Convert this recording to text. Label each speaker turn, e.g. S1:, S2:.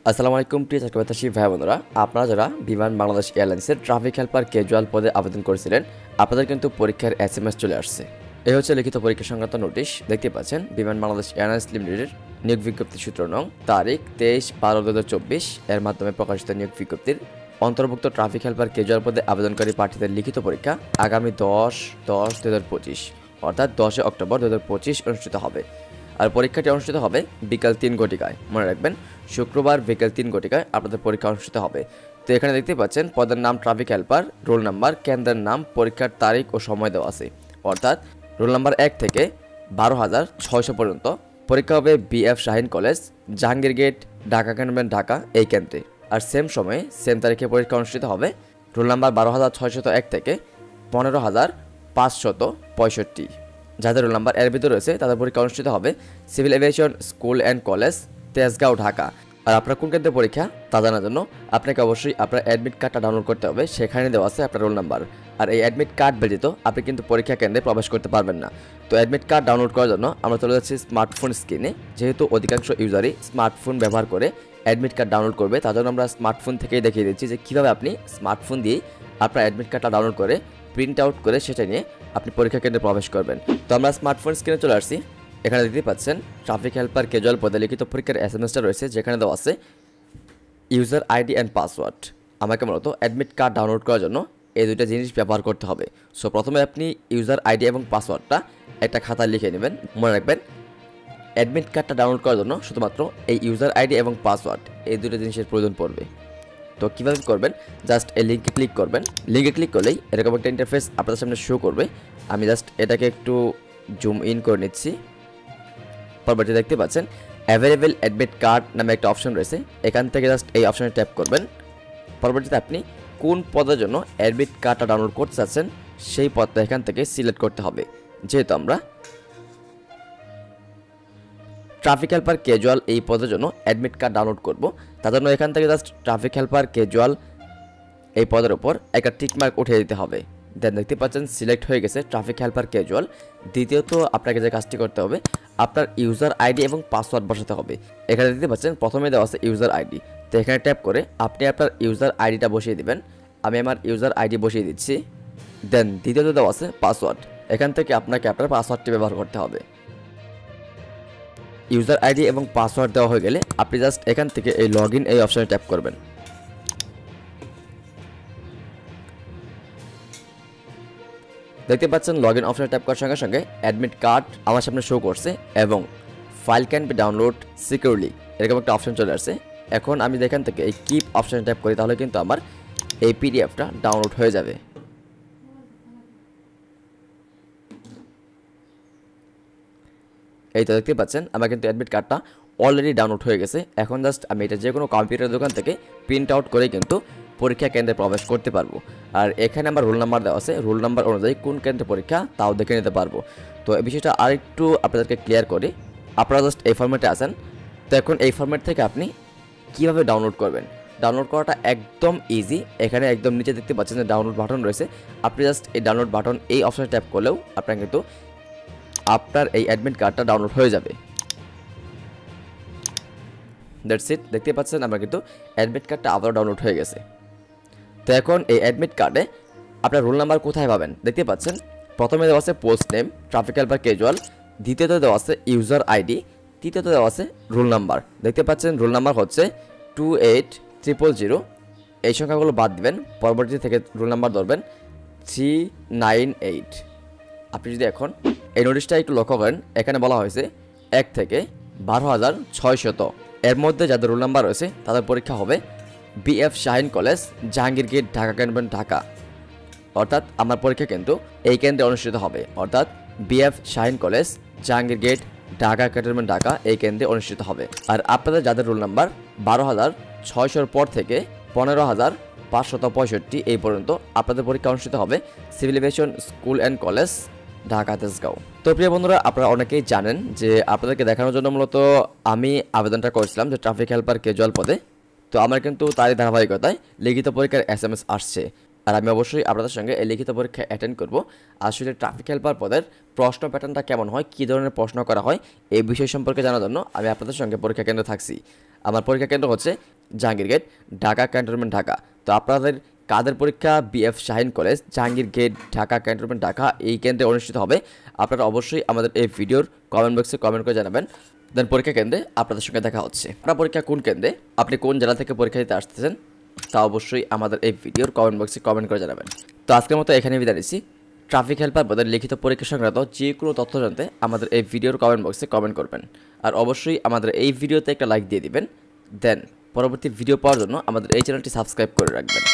S1: আসসালামু আলাইকুম প্রিয় চাকরিপ্রত্যাশী ভাই বোনেরা, আপনারা যারা বিমান বাংলাদেশ এয়ারলাইন্সের ট্রাফিক হেল্পার ক্যাজুয়াল পদে আবেদন করেছিলেন, আপনাদের কিন্তু পরীক্ষার SMS চলে আসছে। এই হচ্ছে লিখিত পরীক্ষা সংক্রান্ত নোটিশ। দেখতে পাচ্ছেন বিমান বাংলাদেশ এয়ারলাইন্স লিমিটেডের নিয়োগ বিজ্ঞপ্তি সূত্র নং তারিখ 23/12/2024 এর মাধ্যমে প্রকাশিত নিয়োগ বিজ্ঞপ্তির অন্তর্ভুক্ত ট্রাফিক হেল্পার ক্যাজুয়াল পদে আবেদনকারী প্রার্থীদের লিখিত পরীক্ষা আগামী 10/10/2025 অর্থাৎ 10 অক্টোবর 2025 অনুষ্ঠিত হবে। আর পরীক্ষাটি অনুষ্ঠিত হবে বিকাল 3 ঘটিকায়। মনে রাখবেন, শুক্রবার বিকাল 3 ঘটিকায় আপনাদের পরীক্ষা অনুষ্ঠিত হবে। তো এখানে দেখতে পাচ্ছেন পদের নাম ট্রাফিক হেল্পার, রোল নাম্বার, কেন্দ্রের নাম, পরীক্ষার তারিখ ও সময় দেওয়া আছে। অর্থাৎ রোল নাম্বার 1 থেকে 12,600 পর্যন্ত পরীক্ষা হবে BF Shaheen College, Jahangir Gate, Dhaka Cantonment, Dhaka এই কেন্দ্রে। আর সেম সময়ে সেম তারিখে পরীক্ষা অনুষ্ঠিত হবে রোল নাম্বার 12,601 থেকে 15,565। যাদের রোল নাম্বার এর ভিতরে রয়েছে তাদের পরীক্ষা অনুষ্ঠিত হবে civil aviation school and college, Tejgaon, Dhaka. আর আপনার কোন কেন্দ্রে পরীক্ষা তা জানার জন্য আপনাকে অবশ্যই আপনার অ্যাডমিট কার্ডটা ডাউনলোড করতে হবে। সেখানে দেওয়া আছে আপনার রোল নাম্বার। আর এই অ্যাডমিট কার্ড ব্যতীত আপনি কিন্তু পরীক্ষা কেন্দ্রে প্রবেশ করতে পারবেন না। তো অ্যাডমিট কার্ড ডাউনলোড করার জন্য আমরা চলে যাচ্ছি স্মার্টফোন স্ক্রিনে। যেহেতু অধিকাংশ ইউজারই স্মার্টফোন ব্যবহার করে অ্যাডমিট কার্ড ডাউনলোড করবে, তার জন্য আমরা স্মার্টফোন থেকেই দেখিয়ে দিচ্ছি যে কীভাবে আপনি স্মার্টফোন দিয়েই আপনার অ্যাডমিট কার্ডটা ডাউনলোড করে প্রিন্ট আউট করে সেটা নিয়ে আপনি পরীক্ষা কেন্দ্রে প্রবেশ করবেন। তো আমরা স্মার্টফোন স্ক্রিনে চলে আসছি। এখানে দেখতে পাচ্ছেন ট্রাফিক হেল্পার ক্যাজুয়াল পদে লিখিত পরীক্ষার SMS রয়েছে, যেখানে দেওয়া আছে ইউজার আইডি অ্যান্ড পাসওয়ার্ড। আমাকে মূলত অ্যাডমিট কার্ড ডাউনলোড করার জন্য এই দুইটা জিনিস ব্যবহার করতে হবে। সো প্রথমে আপনি ইউজার আইডি এবং পাসওয়ার্ডটা একটা খাতায় লিখে নেবেন। মনে রাখবেন, অ্যাডমিট কার্ডটা ডাউনলোড করার জন্য শুধুমাত্র এই ইউজার আইডি এবং পাসওয়ার্ড এই দুটো জিনিসের প্রয়োজন পড়বে। তো কীভাবে করবেন, জাস্ট এই লিঙ্কে ক্লিক করবেন। লিঙ্কে ক্লিক করলেই এরকম একটা ইন্টারফেস আপনাদের সামনে শো করবে। আমি জাস্ট এটাকে একটু জুম ইন করে নিচ্ছি। পরবর্তী দেখতে পাচ্ছেন অ্যাভেলেবেল অ্যাডমিট কার্ড নামে একটা অপশন রয়েছে, এখান থেকে জাস্ট এই অপশনে ট্যাপ করবেন। পরবর্তীতে আপনি কোন পদের জন্য অ্যাডমিট কার্ডটা ডাউনলোড করতে চাচ্ছেন সেই পদটা এখান থেকে সিলেক্ট করতে হবে। যেহেতু আমরা ট্রাফিক হেল্পার ক্যাজুয়াল এই পদের জন্য অ্যাডমিট কার্ড ডাউনলোড করব, তার জন্য এখান থেকে জাস্ট ট্রাফিক হেল্পার ক্যাজুয়াল এই পদের উপর একটা টিকমার্ক উঠিয়ে দিতে হবে। দেন দেখতে পাচ্ছেন সিলেক্ট হয়ে গেছে ট্রাফিক হেল্পার ক্যাজুয়াল। দ্বিতীয়ত আপনাকে যে কাজটি করতে হবে, আপনার ইউজার আইডি এবং পাসওয়ার্ড বসাতে হবে। এখানে দেখতে পাচ্ছেন প্রথমে দেওয়া আছে ইউজার আইডি। তো এখানে ট্যাপ করে আপনি আপনার ইউজার আইডিটা বসিয়ে দিবেন। আমি আমার ইউজার আইডি বসিয়ে দিচ্ছি। দেন দ্বিতীয়ত দেওয়া আছে পাসওয়ার্ড। এখান থেকে আপনাকে আপনার পাসওয়ার্ডটি ব্যবহার করতে হবে। ইউজার আইডি এবং পাসওয়ার্ড দেওয়া হয়ে গেলে আপনি জাস্ট এখান থেকে এই লগইন এই অপশনে ট্যাপ করবেন। দেখতে পাচ্ছেন লগইন অপশনে ট্যাপ করার সঙ্গে সঙ্গে অ্যাডমিট কার্ড আমার সামনে শো করছে এবং file can be download securely এরকম একটা অপশন চলে আসছে। এখন আমি এখান থেকে এই কিপ অপশনে ট্যাপ করি, তাহলে কিন্তু আমার এই পিডিএফটা ডাউনলোড হয়ে যাবে। এই তো দেখতে পাচ্ছেন আমার কিন্তু অ্যাডমিট কার্ডটা অলরেডি ডাউনলোড হয়ে গেছে। এখন জাস্ট আমি এটা যে কোনো কম্পিউটার দোকান থেকে প্রিন্ট আউট করে কিন্তু পরীক্ষা কেন্দ্রে প্রবেশ করতে পারবো। আর এখানে আমার রোল নাম্বার দেওয়া আছে, রোল নাম্বার অনুযায়ী কোন কেন্দ্রে পরীক্ষা তাও দেখে নিতে পারবো। তো এই বিষয়টা আরেকটু আপনাদেরকে ক্লিয়ার করি। আপনারা জাস্ট এই ফরম্যাটে আসেন। তো এখন এই ফরম্যাট থেকে আপনি কীভাবে ডাউনলোড করবেন, ডাউনলোড করাটা একদম ইজি। এখানে একদম নিচে দেখতে পাচ্ছেন যে ডাউনলোড বাটন রয়েছে। আপনি জাস্ট এই ডাউনলোড বাটন এই অপশনে ট্যাপ করলেও আপনার কিন্তু আপনার এই অ্যাডমিট কার্ডটা ডাউনলোড হয়ে যাবে। That's it. দেখতে পাচ্ছেন আমার কিন্তু অ্যাডমিট কার্ডটা আবারও ডাউনলোড হয়ে গেছে। তো এখন এই অ্যাডমিট কার্ডে আপনার রোল নাম্বার কোথায় পাবেন, দেখতে পাচ্ছেন প্রথমে দেওয়া আছে post name traffic helper casual, দ্বিতীয়ত দেওয়া আছে ইউজার আইডি, তৃতীয়ত দেওয়া আছে রোল নাম্বার। দেখতে পাচ্ছেন রোল নাম্বার হচ্ছে 28000। এই সংখ্যাগুলো বাদ দিবেন, পরবর্তী থেকে রোল নাম্বার ধরবেন 398। আপনি যদি এখন এই নোটিশটা একটু লক্ষ্য করেন, এখানে বলা হয়েছে 1 থেকে 12,600। এর মধ্যে যাদের রোল নাম্বার রয়েছে তাদের পরীক্ষা হবে BF Shaheen College, Jahangir Gate, Dhaka Cantonment, Dhaka. অর্থাৎ আমার পরীক্ষা কিন্তু এই কেন্দ্রে অনুষ্ঠিত হবে। অর্থাৎ BF Shaheen College, Jahangir Gate, Dhaka Cantonment, Dhaka এই কেন্দ্রে অনুষ্ঠিত হবে। আর আপনাদের যাদের রোল নাম্বার 12,600 পর থেকে 15,565 এই পর্যন্ত আপনাদের পরীক্ষা অনুষ্ঠিত হবে civil aviation school and college, Dhaka, Tejgaon. তো প্রিয় বন্ধুরা, আপনারা অনেকেই জানেন যে আপনাদেরকে দেখানোর জন্য মূলত আমি আবেদনটা করেছিলাম যে ট্রাফিক হেল্পার ক্যাজুয়াল পদে। তো আমার কিন্তু তারই ধারাবাহিকতায় লিখিত পরীক্ষার SMS আসছে। আর আমি অবশ্যই আপনাদের সঙ্গে এই লিখিত পরীক্ষা অ্যাটেন্ড করব। আসলে ট্রাফিক হেল্পার পদের প্রশ্ন প্যাটার্নটা কেমন হয়, কী ধরনের প্রশ্ন করা হয় এই বিষয় সম্পর্কে জানার জন্য আমি আপনাদের সঙ্গে পরীক্ষা কেন্দ্রে থাকছি। আমার পরীক্ষা কেন্দ্র হচ্ছে জাহাঙ্গীর গেট, ঢাকা ক্যান্টনমেন্ট, ঢাকা। তো আপনাদের কাদের পরীক্ষা BF Shaheen College, Jahangir Gate, Dhaka Cantonment, Dhaka এই কেন্দ্রে অনুষ্ঠিত হবে। আপনারা অবশ্যই আমাদের এই ভিডিওর কমেন্ট বক্সে কমেন্ট করে জানাবেন। দেন পরীক্ষা কেন্দ্রে আপনাদের সঙ্গে দেখা হচ্ছে। আপনার পরীক্ষা কোন কেন্দ্রে, আপনি কোন জেলা থেকে পরীক্ষা দিতে আসতেছেন, তা অবশ্যই আমাদের এই ভিডিওর কমেন্ট বক্সে কমেন্ট করে জানাবেন। তো আজকের মতো এখানে বিদায় নিচ্ছি। ট্রাফিক হেল্পার পদের লিখিত পরীক্ষা সংক্রান্ত যে কোনো তথ্য জানতে আমাদের এই ভিডিওর কমেন্ট বক্সে কমেন্ট করবেন। আর অবশ্যই আমাদের এই ভিডিওতে একটা লাইক দিয়ে দিবেন। দেন পরবর্তী ভিডিও পাওয়ার জন্য আমাদের এই চ্যানেলটি সাবস্ক্রাইব করে রাখবেন।